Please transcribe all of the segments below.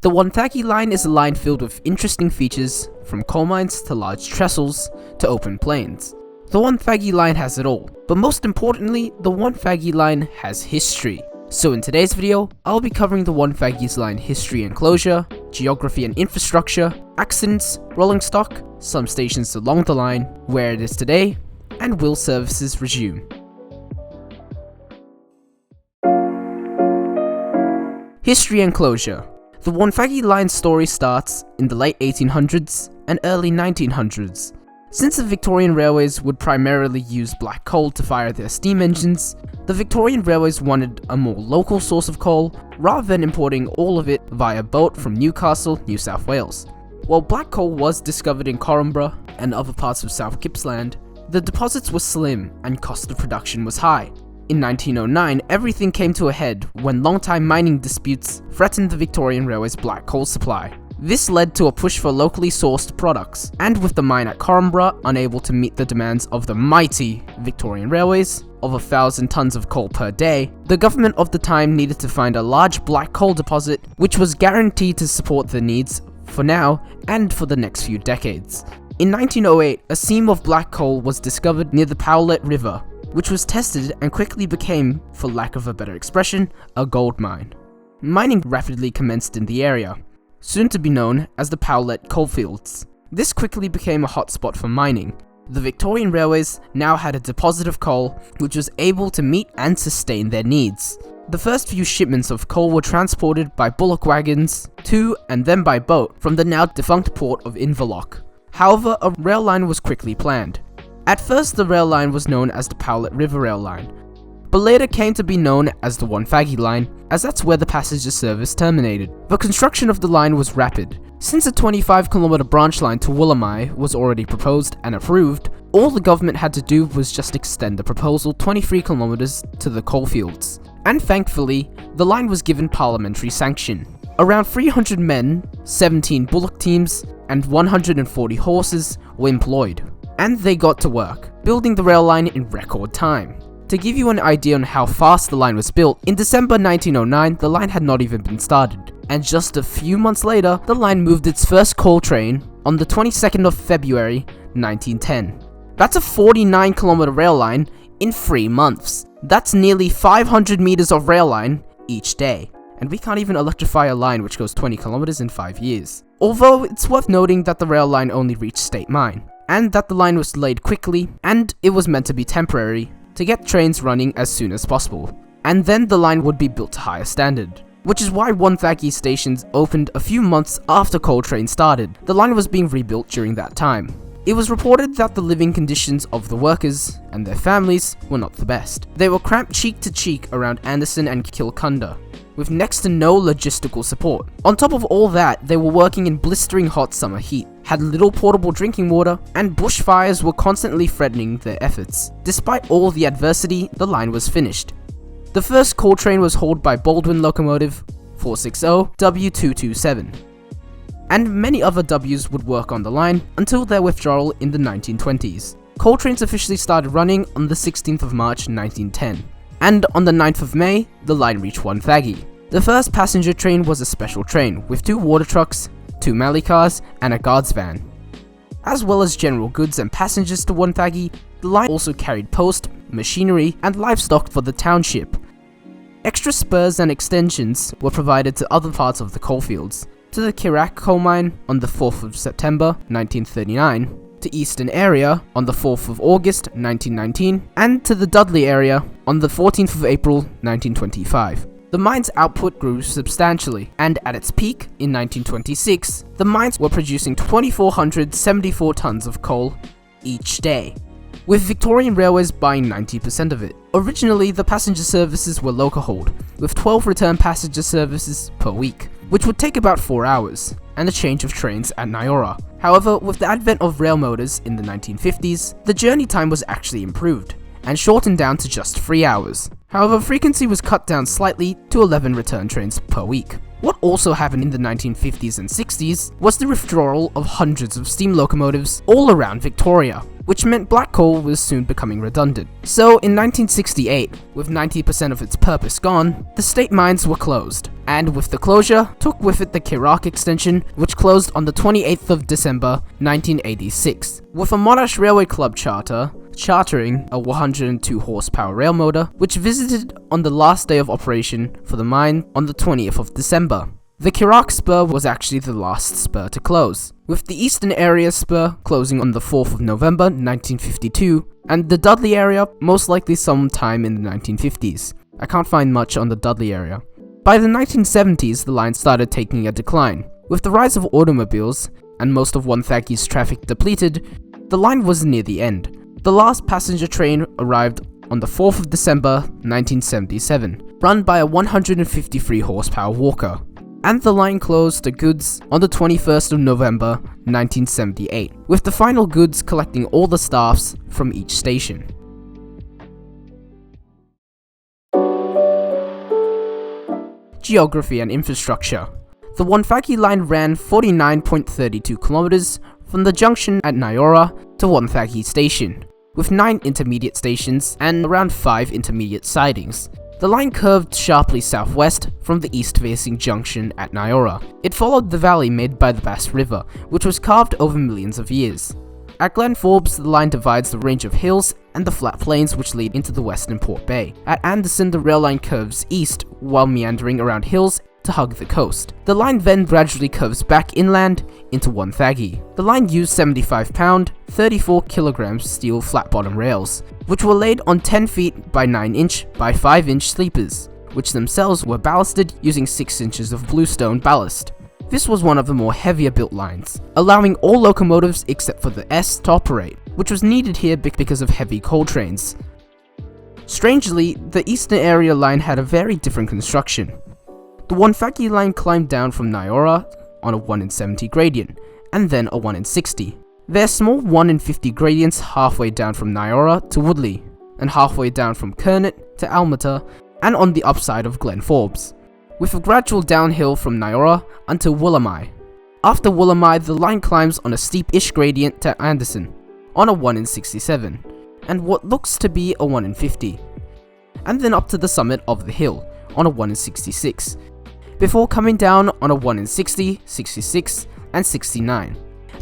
The Wonthaggi line is a line filled with interesting features, from coal mines to large trestles to open plains. The Wonthaggi line has it all, but most importantly, the Wonthaggi line has history. So in today's video, I'll be covering the Wonthaggi's line history and closure, geography and infrastructure, accidents, rolling stock, some stations along the line, where it is today, and will services resume. History and closure. The Wonthaggi line story starts in the late 1800s and early 1900s. Since the Victorian Railways would primarily use black coal to fire their steam engines, the Victorian Railways wanted a more local source of coal rather than importing all of it via boat from Newcastle, New South Wales. While black coal was discovered in Corumba and other parts of South Gippsland, the deposits were slim and cost of production was high. In 1909, everything came to a head when long-time mining disputes threatened the Victorian Railway's black coal supply. This led to a push for locally sourced products, and with the mine at Corumba unable to meet the demands of the mighty Victorian Railways of 1,000 tons of coal per day, the government of the time needed to find a large black coal deposit which was guaranteed to support their needs for now and for the next few decades. In 1908, a seam of black coal was discovered near the Powlett River, which was tested and quickly became, for lack of a better expression, a gold mine. Mining rapidly commenced in the area, soon to be known as the Powlett coalfields. This quickly became a hotspot for mining. The Victorian Railways now had a deposit of coal which was able to meet and sustain their needs. The first few shipments of coal were transported by bullock wagons to and then by boat from the now defunct port of Inverloch. However, a rail line was quickly planned. At first, the rail line was known as the Powlett River Rail Line, but later came to be known as the Wonthaggi line, as that's where the passenger service terminated. The construction of the line was rapid. Since a 25-kilometer branch line to Woolamai was already proposed and approved, all the government had to do was just extend the proposal 23 kilometers to the coalfields. And thankfully, the line was given parliamentary sanction. Around 300 men, 17 bullock teams, and 140 horses were employed. And they got to work, building the rail line in record time. To give you an idea on how fast the line was built, in December 1909, the line had not even been started. And just a few months later, the line moved its first coal train on the 22nd of February 1910. That's a 49-kilometer rail line in 3 months. That's nearly 500 meters of rail line each day. And we can't even electrify a line which goes 20 kilometers in 5 years. Although it's worth noting that the rail line only reached State Mine, and that the line was laid quickly, and it was meant to be temporary, to get trains running as soon as possible. And then the line would be built to higher standard, which is why Wonthaggi stations opened a few months after coal train started. The line was being rebuilt during that time. It was reported that the living conditions of the workers and their families were not the best. They were cramped cheek to cheek around Anderson and Kilcunda, with next to no logistical support. On top of all that, they were working in blistering hot summer heat, had little portable drinking water, and bushfires were constantly threatening their efforts. Despite all the adversity, the line was finished. The first coal train was hauled by Baldwin Locomotive 460 W227, and many other Ws would work on the line until their withdrawal in the 1920s. Coal trains officially started running on the 16th of March 1910. And on the 9th of May, the line reached Wonthaggi. The first passenger train was a special train with 2 water trucks, 2 Mallee cars, and a guards van. As well as general goods and passengers to Wonthaggi, the line also carried post, machinery, and livestock for the township. Extra spurs and extensions were provided to other parts of the coalfields, to the Chirac coal mine on the 4th of September 1939, to Eastern area on the 4th of August 1919, and to the Dudley area on the 14th of April 1925. The mine's output grew substantially, and at its peak in 1926, the mines were producing 2,474 tons of coal each day, with Victorian Railways buying 90% of it. Originally, the passenger services were local-hauled, with 12 return passenger services per week, which would take about 4 hours, and a change of trains at Nyora. However, with the advent of rail motors in the 1950s, the journey time was actually improved, and shortened down to just 3 hours. However, frequency was cut down slightly to 11 return trains per week. What also happened in the 1950s and 60s was the withdrawal of hundreds of steam locomotives all around Victoria. which meant black coal was soon becoming redundant. So in 1968, with 90% of its purpose gone, the state mines were closed. And with the closure, took with it the Chirac extension, which closed on the 28th of December 1986, with a Monash Railway Club chartering a 102 horsepower rail motor, which visited on the last day of operation for the mine on the 20th of December. The Chirac spur was actually the last spur to close, with the eastern area spur closing on the 4th of November 1952, and the Dudley area most likely sometime in the 1950s. I can't find much on the Dudley area. By the 1970s, the line started taking a decline. With the rise of automobiles, and most of Wonthaggi's traffic depleted, the line was near the end. The last passenger train arrived on the 4th of December 1977, run by a 153 horsepower Walker, and the line closed to goods on the 21st of November 1978, with the final goods collecting all the staffs from each station. Geography and infrastructure. The Wonthaggi line ran 49.32 kilometers from the junction at Nyora to Wonthaggi station, with 9 intermediate stations and around 5 intermediate sidings. The line curved sharply southwest from the east-facing junction at Nyora. It followed the valley made by the Bass River, which was carved over millions of years. At Glen Forbes, the line divides the range of hills and the flat plains which lead into the western Port Bay. At Anderson, the rail line curves east while meandering around hills to hug the coast. The line then gradually curves back inland into Wonthaggi. The line used 75-pound, 34kg steel flat-bottom rails, which were laid on 10 feet by 9-inch by 5-inch sleepers, which themselves were ballasted using 6 inches of bluestone ballast. This was one of the more heavier built lines, allowing all locomotives except for the S to operate, which was needed here because of heavy coal trains. Strangely, the eastern area line had a very different construction. The Wonthaggi line climbed down from Nyora on a 1 in 70 gradient, and then a 1 in 60. There are small 1 in 50 gradients halfway down from Nyora to Woodley, and halfway down from Kernet to Almata, and on the upside of Glen Forbes, with a gradual downhill from Nyora until Woolamai. After Woolamai, the line climbs on a steep-ish gradient to Anderson, on a 1 in 67, and what looks to be a 1 in 50, and then up to the summit of the hill, on a 1 in 66, before coming down on a 1 in 60, 66, and 69.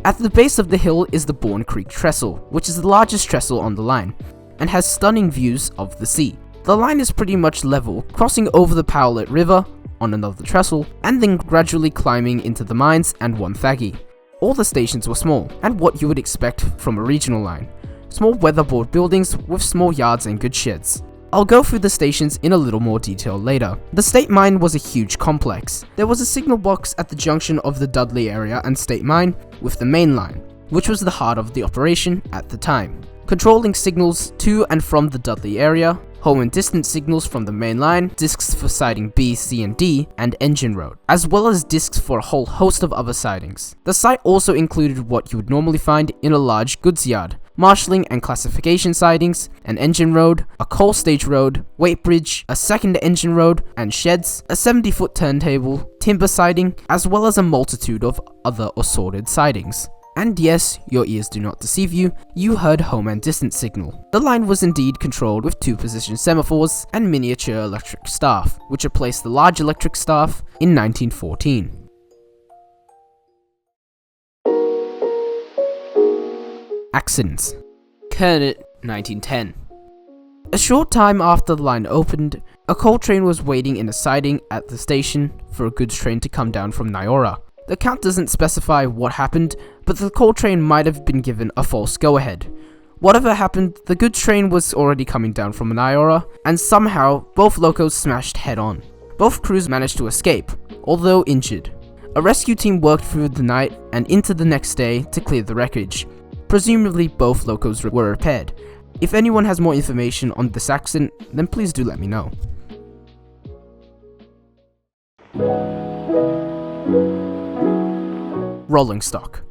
At the base of the hill is the Bourne Creek Trestle, which is the largest trestle on the line, and has stunning views of the sea. The line is pretty much level, crossing over the Powlett River on another trestle, and then gradually climbing into the mines and Wonthaggi. All the stations were small, and what you would expect from a regional line. Small weatherboard buildings with small yards and good sheds. I'll go through the stations in a little more detail later. The state mine was a huge complex. There was a signal box at the junction of the Dudley area and state mine with the main line, which was the heart of the operation at the time, controlling signals to and from the Dudley area, home and distance signals from the main line, discs for siding B, C, and D, and engine road, as well as discs for a whole host of other sidings. The site also included what you would normally find in a large goods yard: marshalling and classification sidings, an engine road, a coal stage road, weight bridge, a second engine road, and sheds, a 70-foot turntable, timber siding, as well as a multitude of other assorted sidings. And yes, your ears do not deceive you, you heard home and distance signal. The line was indeed controlled with 2-position semaphores and miniature electric staff, which replaced the large electric staff in 1914. Accidents. Kernet, 1910. A short time after the line opened, a coal train was waiting in a siding at the station for a goods train to come down from Nyora. The account doesn't specify what happened, but the coal train might have been given a false go-ahead. Whatever happened, the goods train was already coming down from Nyora, and somehow both locos smashed head-on. Both crews managed to escape, although injured. A rescue team worked through the night and into the next day to clear the wreckage. Presumably both locos were repaired. If anyone has more information on this accident, then please do let me know. Rolling stock.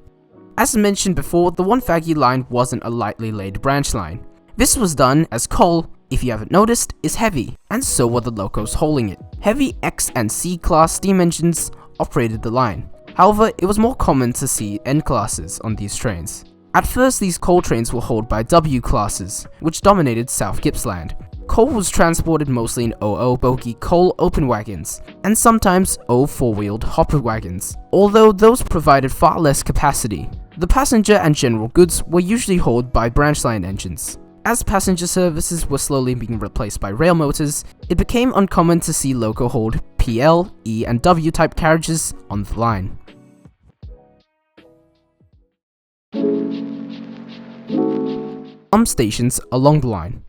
As mentioned before, the Wonthaggi line wasn't a lightly laid branch line. This was done as coal, if you haven't noticed, is heavy, and so were the locos hauling it. Heavy X and C class steam engines operated the line. However, it was more common to see N classes on these trains. At first, these coal trains were hauled by W classes, which dominated South Gippsland. Coal was transported mostly in 00 bogie coal open wagons, and sometimes 0 four-wheeled hopper wagons, although those provided far less capacity. The passenger and general goods were usually hauled by branch line engines. As passenger services were slowly being replaced by rail motors, it became uncommon to see loco-hauled PL, E, and W type carriages on the line. Some stations along the line.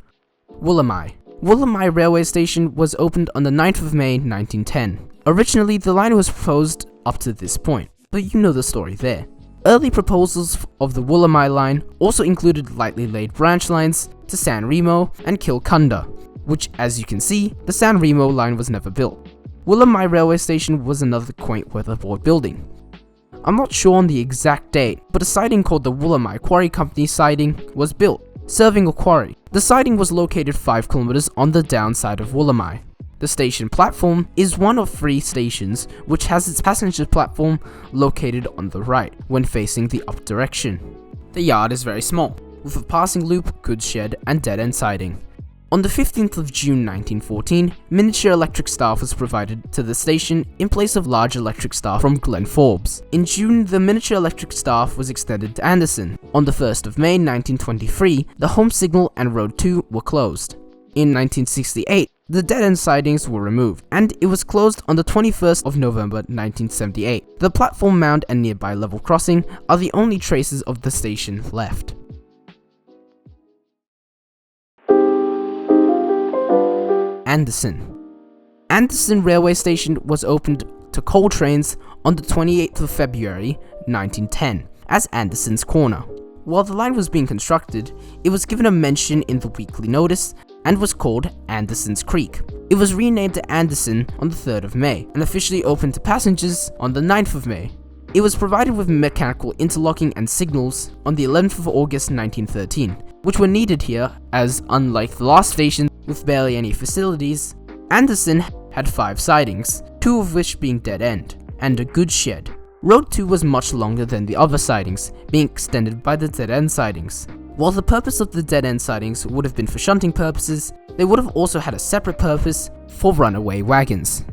Woolamai railway station was opened on the 9th of May 1910. Originally, the line was proposed up to this point, but you know the story there. Early proposals of the Woolamai line also included lightly laid branch lines to San Remo and Kilcunda, which, as you can see, the San Remo line was never built. Woolamai railway station was another quaint weatherboard building. I'm not sure on the exact date, but a siding called the Woolamai Quarry Company siding was built, serving a quarry. The siding was located 5 kilometers on the downside of Woolamai. The station platform is one of 3 stations which has its passenger platform located on the right when facing the up direction. The yard is very small, with a passing loop, goods shed, and dead-end siding. On the 15th of June 1914, miniature electric staff was provided to the station in place of large electric staff from Glen Forbes. In June, the miniature electric staff was extended to Anderson. On the 1st of May 1923, the home signal and Road 2 were closed. In 1968, the dead-end sidings were removed, and it was closed on the 21st of November 1978. The platform mound and nearby level crossing are the only traces of the station left. Anderson railway station was opened to coal trains on the 28th of February 1910 as Anderson's Corner. While the line was being constructed, it was given a mention in the weekly notice and was called Anderson's Creek. It was renamed to Anderson on the 3rd of May and officially opened to passengers on the 9th of May. It was provided with mechanical interlocking and signals on the 11th of August 1913, which were needed here as, unlike the last station with barely any facilities, Anderson had 5 sidings, 2 of which being dead-end, and a goods shed. Road 2 was much longer than the other sidings, being extended by the dead-end sidings. While the purpose of the dead-end sidings would have been for shunting purposes, they would have also had a separate purpose for runaway wagons,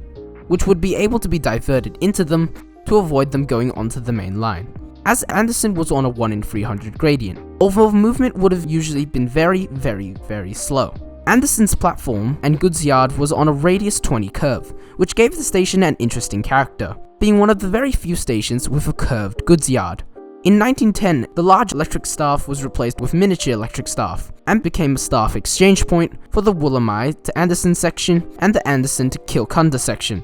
which would be able to be diverted into them to avoid them going onto the main line, as Anderson was on a 1 in 300 gradient, although movement would have usually been very slow. Anderson's platform and goods yard was on a radius 20 curve, which gave the station an interesting character, being one of the very few stations with a curved goods yard. In 1910, the large electric staff was replaced with miniature electric staff, and became a staff exchange point for the Woolamai to Anderson section and the Anderson to Kilcunda section.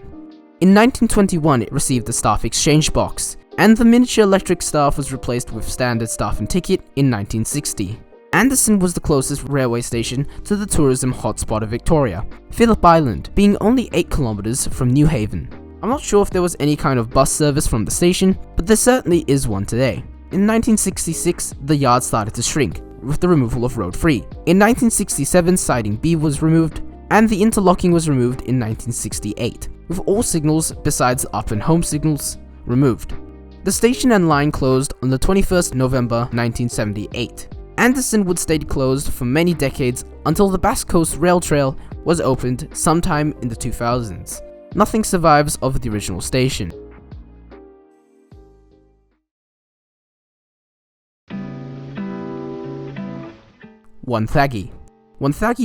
In 1921, it received the staff exchange box, and the miniature electric staff was replaced with standard staff and ticket in 1960. Anderson was the closest railway station to the tourism hotspot of Victoria, Phillip Island, being only 8 kilometers from New Haven. I'm not sure if there was any kind of bus service from the station, but there certainly is one today. In 1966, the yard started to shrink, with the removal of Road 3. In 1967, Siding B was removed, and the interlocking was removed in 1968, with all signals besides up and home signals removed. The station and line closed on the 21st November 1978. Anderson would stay closed for many decades until the Basque Coast Rail Trail was opened sometime in the 2000s. Nothing survives of the original station. Wonthaggi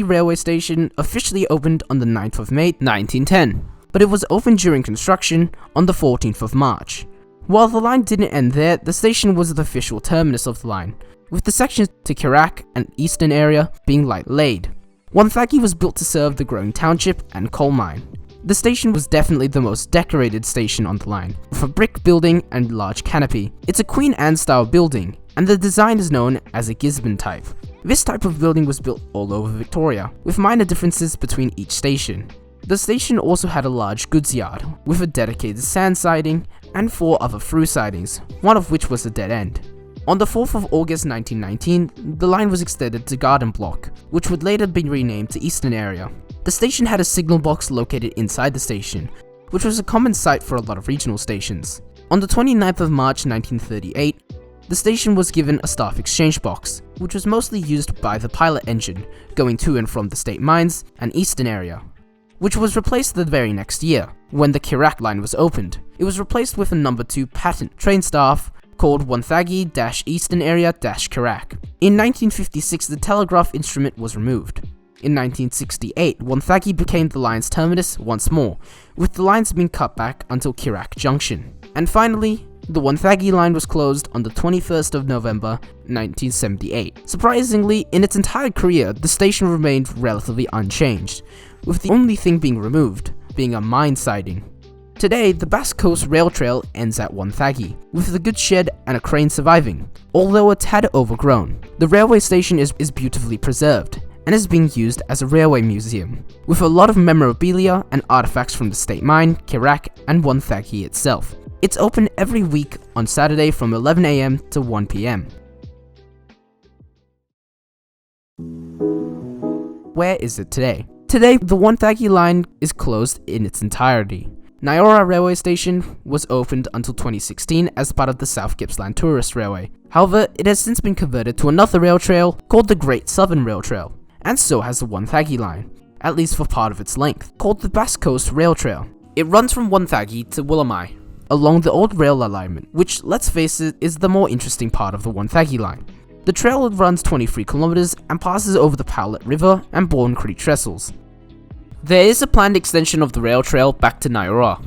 railway station officially opened on the 9th of May 1910, but it was opened during construction on the 14th of March. While the line didn't end there, the station was the official terminus of the line, with the sections to Kirrak and eastern area being light laid. Wonthaggi was built to serve the growing township and coal mine. The station was definitely the most decorated station on the line, with a brick building and large canopy. It's a Queen Anne style building, and the design is known as a Gisborne type. This type of building was built all over Victoria, with minor differences between each station. The station also had a large goods yard, with a dedicated sand siding and 4 other through sidings, one of which was a dead end. On the 4th of August 1919, the line was extended to Garden Block, which would later be renamed to Eastern Area. The station had a signal box located inside the station, which was a common sight for a lot of regional stations. On the 29th of March 1938, the station was given a staff exchange box, which was mostly used by the pilot engine, going to and from the state mines and eastern area, which was replaced the very next year, when the Chirac line was opened. It was replaced with a number 2 patent train staff called Wonthaggi-Eastern Area-Chirac. In 1956, the telegraph instrument was removed. In 1968, Wonthaggi became the line's terminus once more, with the lines being cut back until Chirac Junction. And finally, the Wonthaggi line was closed on the 21st of November 1978. Surprisingly, in its entire career, the station remained relatively unchanged, with the only thing being removed being a mine siding. Today, the Basque Coast Rail Trail ends at Wonthaggi, with the goods shed and a crane surviving. Although a tad overgrown, the railway station is beautifully preserved, and is being used as a railway museum, with a lot of memorabilia and artifacts from the state mine, Chirac, and Wonthaggi itself. It's open every week on Saturday from 11 AM to 1 PM. Where is it today? Today, the Wonthaggi line is closed in its entirety. Nyora Railway Station was opened until 2016 as part of the South Gippsland Tourist Railway. However, it has since been converted to another rail trail called the Great Southern Rail Trail, and so has the Wonthaggi line, at least for part of its length, called the Basque Coast Rail Trail. It runs from Wonthaggi to Willamai, along the old rail alignment, which, let's face it, is the more interesting part of the Wonthaggi line. The trail runs 23 kilometers and passes over the Powlett River and Bourne Creek trestles. There is a planned extension of the rail trail back to Nyora.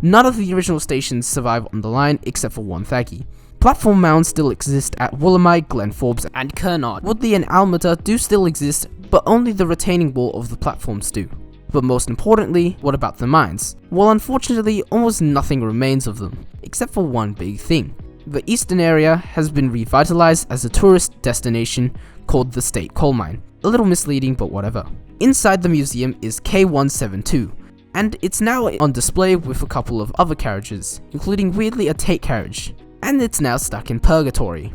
None of the original stations survive on the line except for Wonthaggi. Platform mounds still exist at Willamai, Glen Forbes, and Kernard. Woodley and Almata do still exist, but only the retaining wall of the platforms do. But most importantly, what about the mines? Well, unfortunately, almost nothing remains of them, except for one big thing. The eastern area has been revitalized as a tourist destination called the State Coal Mine. A little misleading, but whatever. Inside the museum is K172, and it's now on display with a couple of other carriages, including weirdly a Tate carriage, and it's now stuck in purgatory.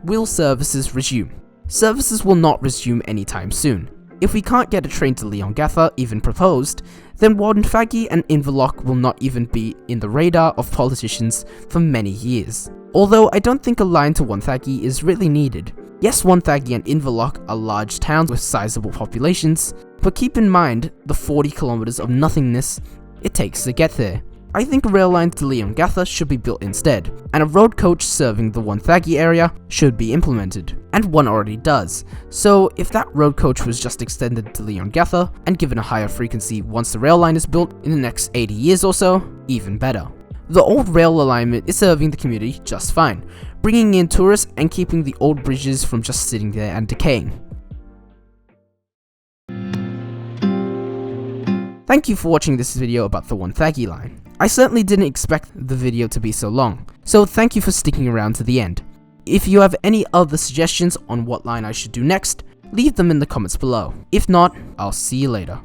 Will services resume? Services will not resume anytime soon. If we can't get a train to Leongatha even proposed, then Wonthaggi and Inverloch will not even be in the radar of politicians for many years. Although I don't think a line to Wonthaggi is really needed. Yes, Wonthaggi and Inverloch are large towns with sizable populations, but keep in mind the 40 kilometers of nothingness it takes to get there. I think a rail line to Leongatha should be built instead, and a road coach serving the Wonthaggi area should be implemented, and one already does. So if that road coach was just extended to Leongatha and given a higher frequency once the rail line is built in the next 80 years or so, even better. The old rail alignment is serving the community just fine, bringing in tourists and keeping the old bridges from just sitting there and decaying. Thank you for watching this video about the Wonthaggi line. I certainly didn't expect the video to be so long, so thank you for sticking around to the end. If you have any other suggestions on what line I should do next, leave them in the comments below. If not, I'll see you later.